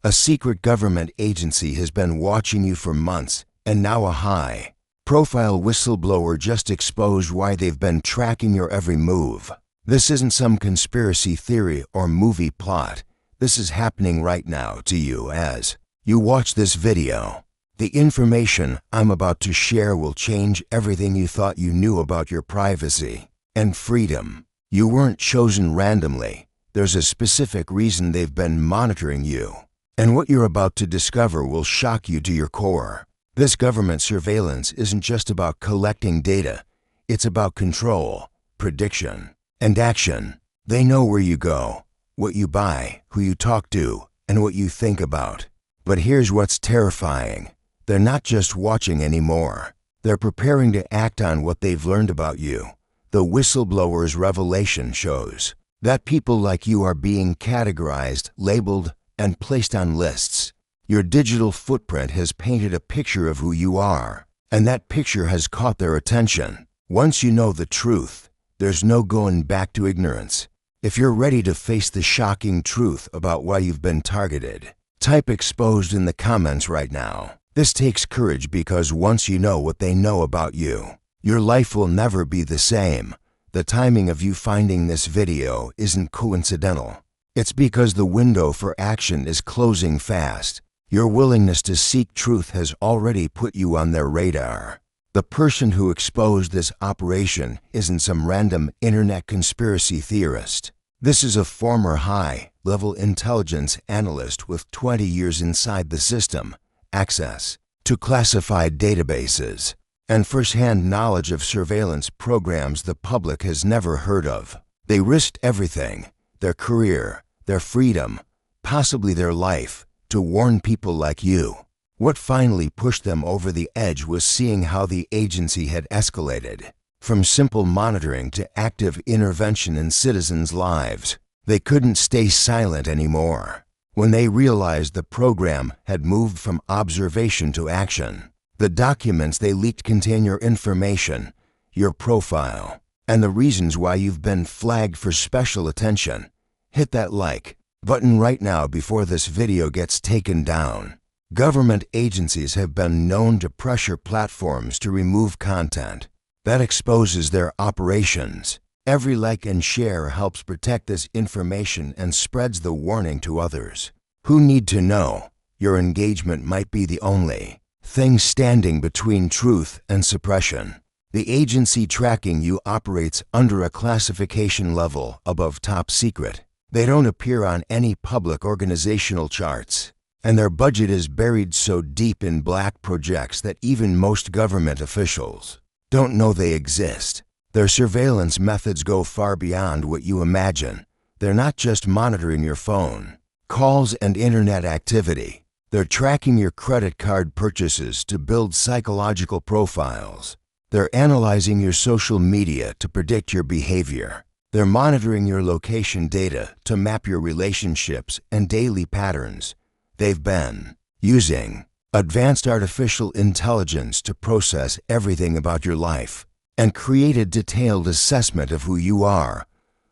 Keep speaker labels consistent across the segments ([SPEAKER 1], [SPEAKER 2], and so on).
[SPEAKER 1] A secret government agency has been watching you for months, and now a high-profile whistleblower just exposed why they've been tracking your every move. This isn't some conspiracy theory or movie plot. This is happening right now to you as you watch this video. The information I'm about to share will change everything you thought you knew about your privacy and freedom. You weren't chosen randomly. There's a specific reason they've been monitoring you. And what you're about to discover will shock you to your core. This government surveillance isn't just about collecting data. It's about control, prediction, and action. They know where you go, what you buy, who you talk to, and what you think about. But here's what's terrifying. They're not just watching anymore. They're preparing to act on what they've learned about you. The whistleblower's revelation shows that people like you are being categorized, labeled, and placed on lists. Your digital footprint has painted a picture of who you are, and that picture has caught their attention. Once you know the truth, there's no going back to ignorance. If you're ready to face the shocking truth about why you've been targeted, type exposed in the comments right now. This takes courage because once you know what they know about you, your life will never be the same. The timing of you finding this video isn't coincidental. It's because the window for action is closing fast. Your willingness to seek truth has already put you on their radar. The person who exposed this operation isn't some random internet conspiracy theorist. This is a former high-level intelligence analyst with 20 years inside the system, access to classified databases, and first-hand knowledge of surveillance programs the public has never heard of. They risked everything, their career, their freedom, possibly their life, to warn people like you. What finally pushed them over the edge was seeing how the agency had escalated. From simple monitoring to active intervention in citizens' lives, they couldn't stay silent anymore. When they realized the program had moved from observation to action, the documents they leaked contain your information, your profile, and the reasons why you've been flagged for special attention. Hit that like button right now before this video gets taken down. Government agencies have been known to pressure platforms to remove content that exposes their operations. Every like and share helps protect this information and spreads the warning to others who need to know. Your engagement might be the only thing standing between truth and suppression. The agency tracking you operates under a classification level above top secret. They don't appear on any public organizational charts, and their budget is buried so deep in black projects that even most government officials don't know they exist. Their surveillance methods go far beyond what you imagine. They're not just monitoring your phone, calls, and internet activity. They're tracking your credit card purchases to build psychological profiles. They're analyzing your social media to predict your behavior. They're monitoring your location data to map your relationships and daily patterns. They've been using advanced artificial intelligence to process everything about your life and create a detailed assessment of who you are,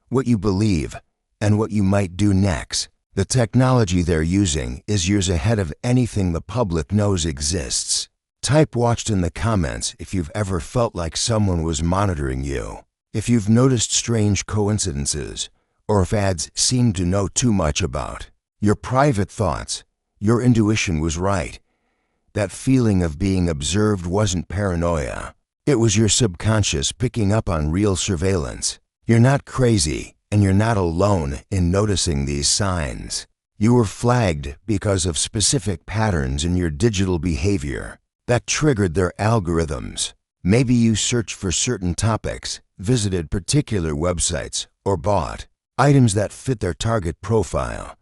[SPEAKER 1] what you believe, and what you might do next. The technology they're using is years ahead of anything the public knows exists. Type watched in the comments if you've ever felt like someone was monitoring you, if you've noticed strange coincidences, or if ads seem to know too much about your private thoughts. Your intuition was right. That feeling of being observed wasn't paranoia. It was your subconscious picking up on real surveillance. You're not crazy, and you're not alone in noticing these signs. You were flagged because of specific patterns in your digital behavior that triggered their algorithms. Maybe you searched for certain topics, visited particular websites, or bought items that fit their target profile.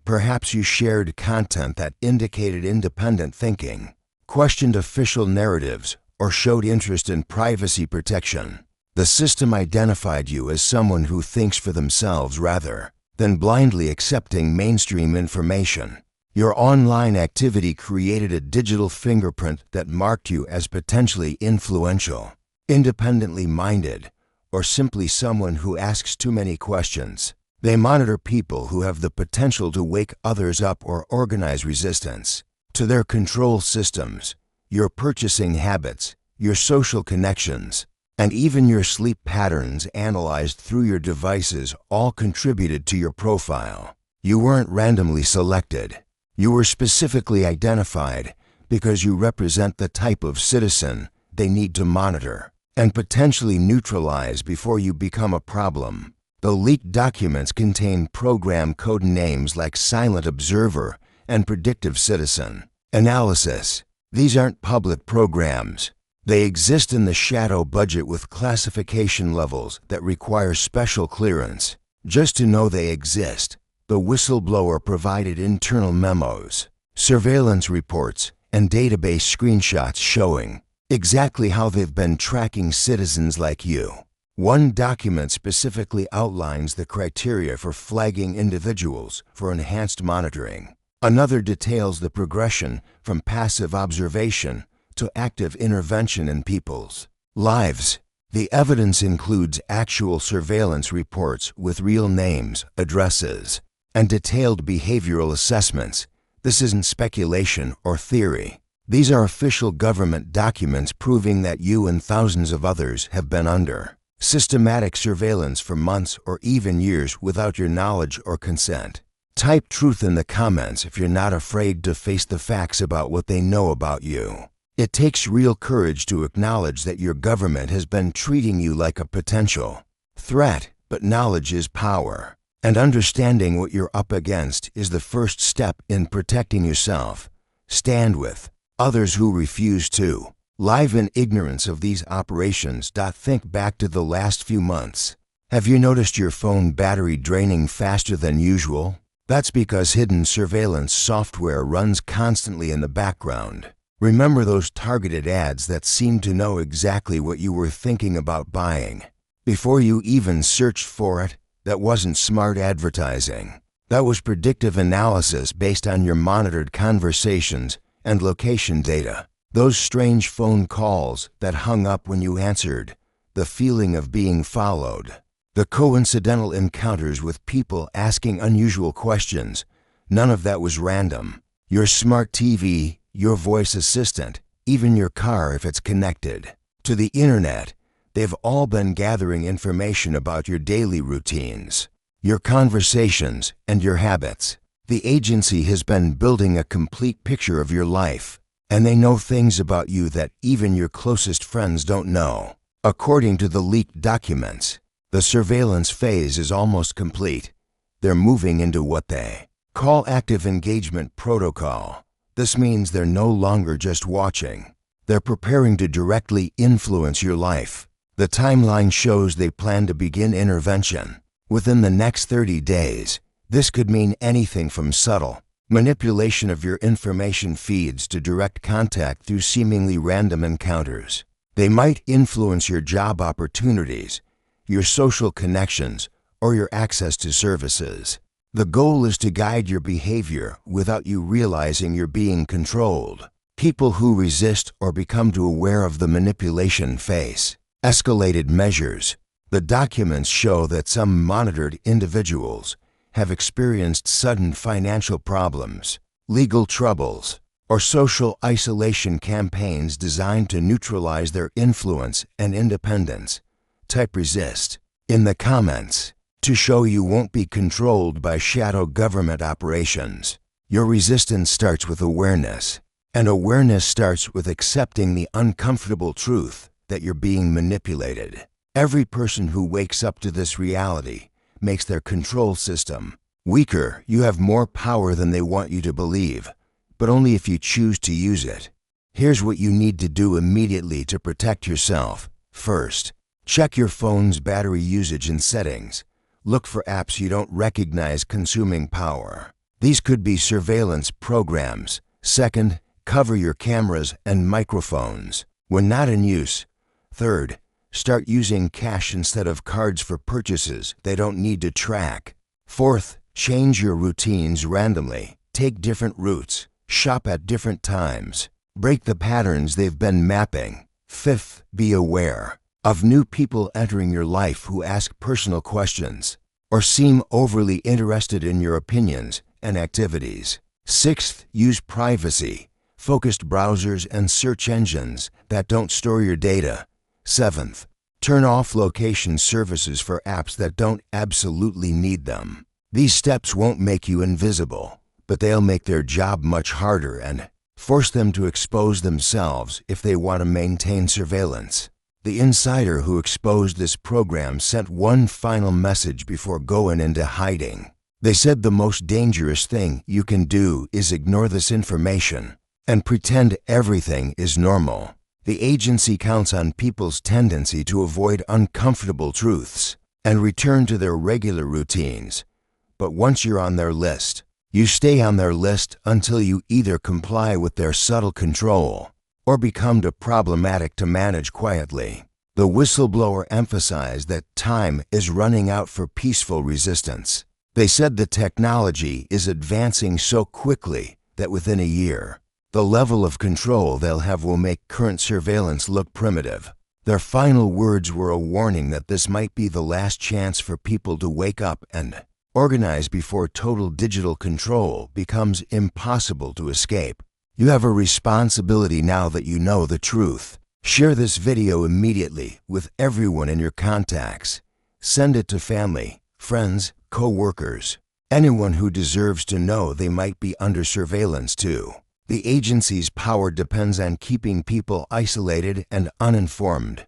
[SPEAKER 1] Perhaps you shared content that indicated independent thinking, questioned official narratives, or showed interest in privacy protection. The system identified you as someone who thinks for themselves rather than blindly accepting mainstream information. Your online activity created a digital fingerprint that marked you as potentially influential, independently minded, or simply someone who asks too many questions. They monitor people who have the potential to wake others up or organize resistance to their control systems, your purchasing habits, your social connections, and even your sleep patterns analyzed through your devices all contributed to your profile. You weren't randomly selected. You were specifically identified because you represent the type of citizen they need to monitor and potentially neutralize before you become a problem. The leaked documents contain program code names like Silent Observer and Predictive Citizen. Analysis. These aren't public programs. They exist in the shadow budget with classification levels that require special clearance. Just to know they exist, the whistleblower provided internal memos, surveillance reports, and database screenshots showing exactly how they've been tracking citizens like you. One document specifically outlines the criteria for flagging individuals for enhanced monitoring. Another details the progression from passive observation to active intervention in people's lives. The evidence includes actual surveillance reports with real names, addresses, and detailed behavioral assessments. This isn't speculation or theory. These are official government documents proving that you and thousands of others have been under systematic surveillance for months or even years without your knowledge or consent. Type truth in the comments if you're not afraid to face the facts about what they know about you. It takes real courage to acknowledge that your government has been treating you like a potential threat, but knowledge is power. And understanding what you're up against is the first step in protecting yourself. Stand with others who refuse to live in ignorance of these operations. Think back to the last few months. Have you noticed your phone battery draining faster than usual? That's because hidden surveillance software runs constantly in the background. Remember those targeted ads that seemed to know exactly what you were thinking about buying before you even searched for it? That wasn't smart advertising. That was predictive analysis based on your monitored conversations and location data. Those strange phone calls that hung up when you answered, the feeling of being followed, the coincidental encounters with people asking unusual questions, none of that was random. Your smart TV, your voice assistant, even your car if it's connected to the internet, they've all been gathering information about your daily routines, your conversations, and your habits. The agency has been building a complete picture of your life, and they know things about you that even your closest friends don't know. According to the leaked documents, the surveillance phase is almost complete. They're moving into what they call active engagement protocol. This means they're no longer just watching. They're preparing to directly influence your life. The timeline shows they plan to begin intervention within the next 30 days. This could mean anything from subtle manipulation of your information feeds to direct contact through seemingly random encounters. They might influence your job opportunities, your social connections, or your access to services. The goal is to guide your behavior without you realizing you're being controlled. People who resist or become too aware of the manipulation face escalated measures. The documents show that some monitored individuals have experienced sudden financial problems, legal troubles, or social isolation campaigns designed to neutralize their influence and independence. Type resist in the comments to show you won't be controlled by shadow government operations. Your resistance starts with awareness, and awareness starts with accepting the uncomfortable truth that you're being manipulated. Every person who wakes up to this reality makes their control system weaker. You have more power than they want you to believe, but only if you choose to use it. Here's what you need to do immediately to protect yourself. First, check your phone's battery usage and settings. Look for apps you don't recognize consuming power. These could be surveillance programs. Second, cover your cameras and microphones when not in use. Third, start using cash instead of cards for purchases they don't need to track. Fourth, change your routines randomly. Take different routes. Shop at different times. Break the patterns they've been mapping. Fifth, be aware of new people entering your life who ask personal questions. or seem overly interested in your opinions and activities. Sixth, use privacy-focused browsers and search engines that don't store your data. Seventh, turn off location services for apps that don't absolutely need them. These steps won't make you invisible, but they'll make their job much harder and force them to expose themselves if they want to maintain surveillance. The insider who exposed this program sent one final message before going into hiding. They said the most dangerous thing you can do is ignore this information and pretend everything is normal. The agency counts on people's tendency to avoid uncomfortable truths and return to their regular routines. But once you're on their list, you stay on their list until you either comply with their subtle control or become too problematic to manage quietly. The whistleblower emphasized that time is running out for peaceful resistance. They said the technology is advancing so quickly that within a year, the level of control they'll have will make current surveillance look primitive. Their final words were a warning that this might be the last chance for people to wake up and organize before total digital control becomes impossible to escape. You have a responsibility now that you know the truth. Share this video immediately with everyone in your contacts. Send it to family, friends, co-workers, anyone who deserves to know they might be under surveillance too. The agency's power depends on keeping people isolated and uninformed.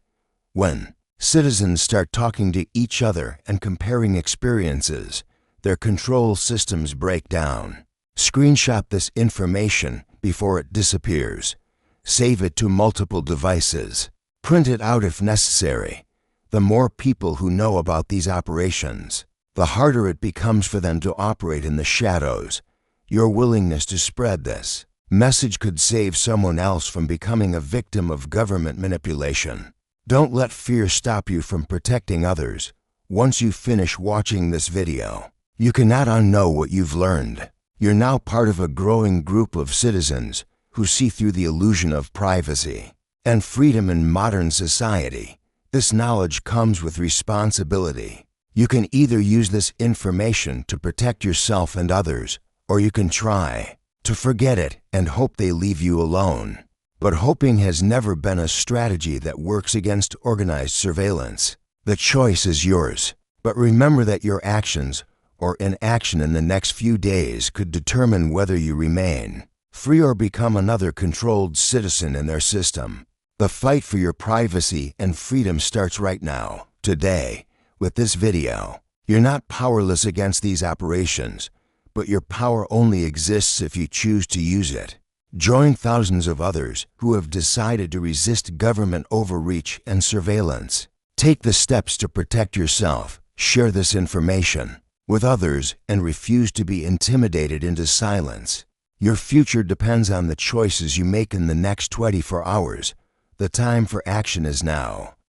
[SPEAKER 1] When citizens start talking to each other and comparing experiences, their control systems break down. Screenshot this information before it disappears. Save it to multiple devices. Print it out if necessary. The more people who know about these operations, the harder it becomes for them to operate in the shadows. Your willingness to spread this message could save someone else from becoming a victim of government manipulation. Don't let fear stop you from protecting others. Once you finish watching this video, you cannot unknow what you've learned. You're now part of a growing group of citizens who see through the illusion of privacy and freedom in modern society. This knowledge comes with responsibility. You can either use this information to protect yourself and others, or you can try to forget it and hope they leave you alone. But hoping has never been a strategy that works against organized surveillance. The choice is yours, but remember that your actions or inaction in the next few days could determine whether you remain free or become another controlled citizen in their system. The fight for your privacy and freedom starts right now, today, with this video. You're not powerless against these operations, but your power only exists if you choose to use it. Join thousands of others who have decided to resist government overreach and surveillance. Take the steps to protect yourself. Share this information with others and refuse to be intimidated into silence. Your future depends on the choices you make in the next 24 hours. The time for action is now.